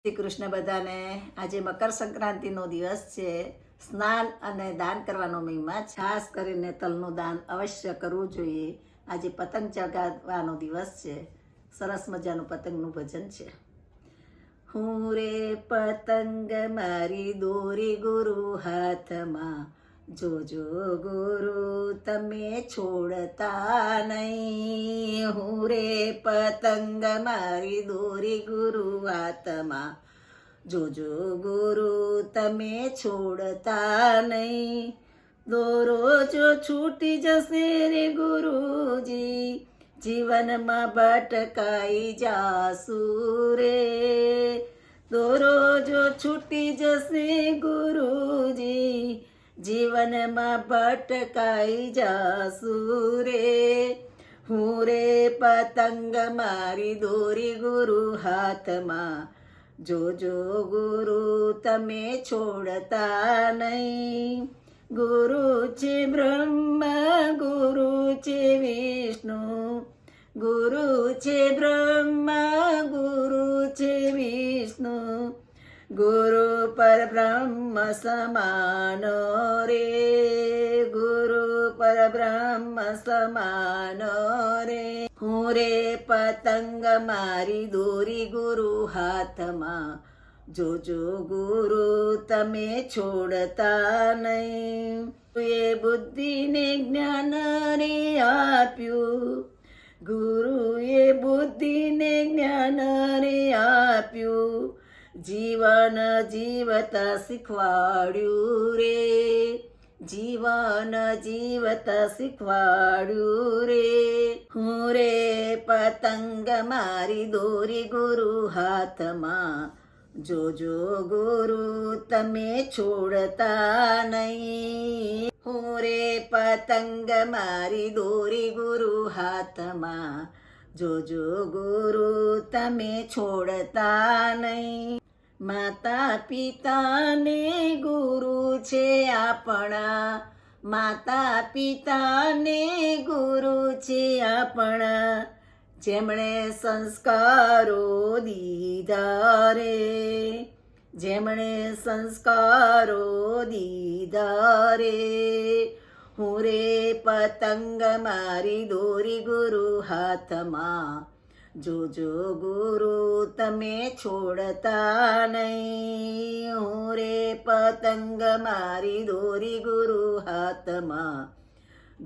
શ્રી કૃષ્ણ બધાને. આજે મકર સંક્રાંતિનો દિવસ છે. સ્નાન અને દાન કરવાનો મહિમા. ખાસ કરીને તલનું દાન અવશ્ય કરવું જોઈએ. આજે પતંગ ચગાવવાનો દિવસ છે. સરસ મજાનું પતંગનું ભજન છે. હું રે પતંગ મારી દોરી ગુરુ હાથમાં, જોજો ગુરુ તમે છોડતા નહીં. હું રે પતંગ મારી દોરી ગુરુ હાથમાં, જોજો ગુરુ તમે છોડતા નહીં. દોરો જો છૂટી જશે રે ગુરુજી, જીવનમાં ભટકાઈ જાસુ રે. દોરો જો છૂટી જશે ગુરુજી, જીવનમાં ભટકાઈ જાસુ રે. હું રે પતંગ મારી દોરી ગુરુ હાથમાં, જોજો ગુરુ તમે છોડતા નહીં. ગુરુ છે બ્રહ્મા, ગુરુ છે વિષ્ણુ, ગુરુ છે બ્રહ્મા, ગુરુ છે વિષ્ણુ. ગુરુ પરબ્રહ્મ સમાન રે, ગુરુ પરબ્રહ્મ સમાન રે. હું રે પતંગ મારી દોરી ગુરુ હાથમાં, જોજો ગુરુ તમે છોડતા નહીં. એ બુદ્ધિને જ્ઞાન રે આપ્યું, ગુરુએ બુદ્ધિને જ્ઞાન રે આપ્યું. જીવન જીવતા શીખવાડ્યું રે, જીવન જીવતા શીખવાડ્યું રે. હું રે પતંગ મારી દોરી ગુરુ હાથમાં, જોજો ગુરુ તમે છોડતા નહીં. હું રે પતંગ મારી દોરી ગુરુ હાથમાં, જોજો ગુરુ તમે છોડતા નહીં. માતા પિતાને ગુરુ છે આપણા, માતા પિતાને ગુરુ છે આપણા. જેમણે સંસ્કારો દીધા રે, જેમણે સંસ્કારો દીધા રે. હું રે પતંગ મારી દોરી ગુરુ હાથમાં, જોજો ગુરુ તમે છોડતા નહીં. હું રે પતંગ મારી દોરી ગુરુ હાથમાં,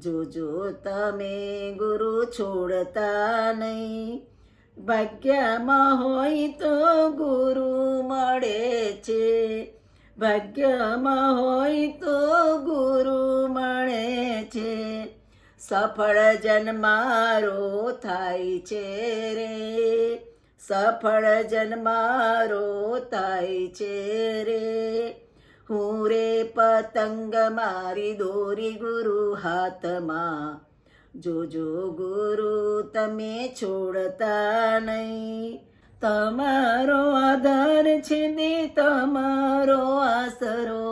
જોજો તમે ગુરુ છોડતા નહીં. ભાગ્યમાં હોય તો ગુરુ મળે છે, ભાગ્યમાં હોય તો ગુરુ મળે છે. સફળ જન્મારો થાય છે રે, સફળ જન્મારો થાય છે રે. હું રે પતંગ મારી દોરી ગુરુ હાથમાં, જોજો ગુરુ તમે છોડતા નહીં. તમારો આધાર છે ને તમારો આસરો,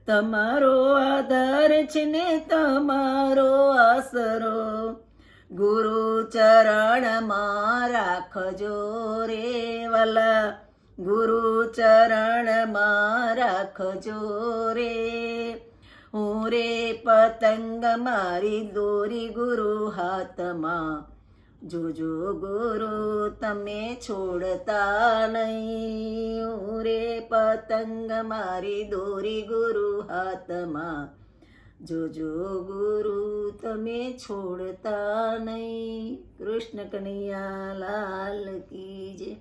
તમારો આધાર છે ને તમારો આસરો. ગુરુ ચરણમાં રાખજો રે વાલા, ગુરુ ચરણમાં રાખજો રે. હું રે પતંગ મારી દોરી ગુરુ હાથમાં, જોજો ગુરુ તમે છોડતા નહીં. હું રે પતંગ મારી દોરી ગુરુ હાથમાં, જોજો ગુરુ તમે છોડતા નહીં. કૃષ્ણ કનૈયા લાલ કી જય.